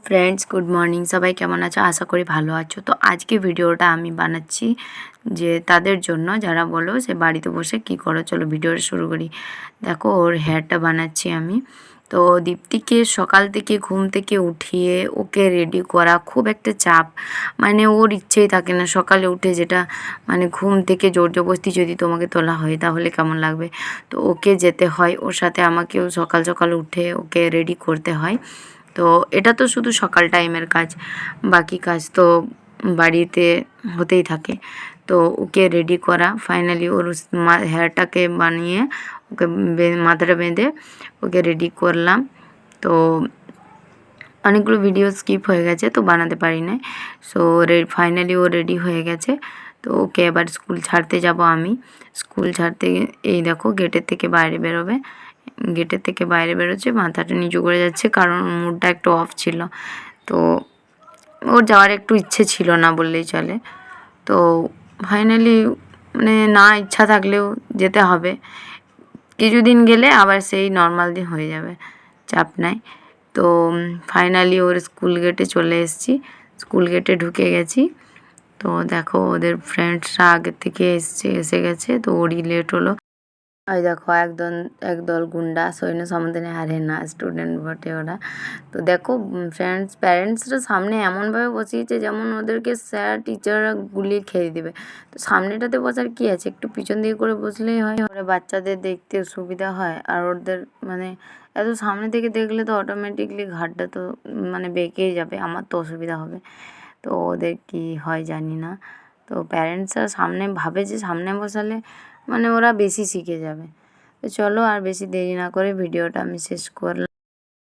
Friends good morning, সবাই কেমন আছো? আশা করি ভালো আছো। তো আজকে ভিডিওটা আমি বানাচ্ছি যে তাদের জন্য যারা বলো সে বাড়িতে বসে কি করো। চলো ভিডিওটা শুরু করি। দেখো ওর হেয়ারটা বানাচ্ছি আমি। তো দীপ্তিকে সকাল থেকে ঘুম থেকে উঠিয়ে ওকে রেডি করা খুব একটা চাপ, মানে ওর ইচ্ছেই থাকে না সকালে উঠে, যেটা মানে ঘুম থেকে জোর জবরদস্তি যদি তোমাকে তোলা হয় তাহলে কেমন লাগবে। তো ওকে যেতে হয়, ওর সাথে আমাকেও সকাল সকাল উঠে ওকে রেডি করতে হয়। তো এটা তো শুধু সকাল টাইমের কাজ, বাকি কাজ তো বাড়িতে হতেই থাকে। তো ওকে রেডি করা, ফাইনালি ওর হেয়ারটাকে বানিয়ে ওকে মাথাটা বেঁধে ওকে রেডি করলাম। তো অনেকগুলো ভিডিও স্কিপ হয়ে গেছে তো বানাতে পারি না। সো ফাইনালি ও রেডি হয়ে গেছে। তো ওকে এবার স্কুল ছাড়তে যাব আমি। স্কুল ছাড়তে এই দেখো গেটের থেকে বাইরে বেরোবে, গেটের থেকে বাইরে বেরোচ্ছে, মাথাটা নিচু করে যাচ্ছে কারণ মুডটা একটু অফ ছিল। তো ওর যাওয়ার একটু ইচ্ছে ছিল না বললেই চলে। তো ফাইনালি মানে না ইচ্ছা থাকলেও যেতে হবে। কিছুদিন গেলে আবার সেই নর্মাল দিন হয়ে যাবে, চাপ নাই। তো ফাইনালি ওর স্কুল গেটে চলে এসেছি, স্কুল গেটে ঢুকে গেছি। তো দেখো ওদের ফ্রেন্ডসরা আগের থেকে এসে গেছে, তো ওরই লেট হলো। ওই দেখো একদল গুন্ডা, সৈন্য সম্বোধনে হারে না, স্টুডেন্ট বটে ওরা। তো দেখো প্যারেন্টসরা সামনে এমনভাবে বসিয়েছে যেমন ওদেরকে স্যার টিচাররা গুলিয়ে খেয়ে দেবে। তো সামনেটাতে বসার কি আছে, একটু পিছন দিকে করে বসলেই হয়, ওরা বাচ্চাদের দেখতে সুবিধা হয়। আর ওদের মানে এত সামনে থেকে দেখলে তো অটোমেটিকলি ঘাটটা তো মানে বেঁকেই যাবে, আমার তো অসুবিধা হবে। তো ওদের কি হয় জানি না। তো প্যারেন্টসরা সামনে ভাবে যে সামনে বসালে মানে ওরা বেশি শিখে যাবে। তো চলো আর বেশি দেরি না করে ভিডিওটা আমি শেষ করলাম।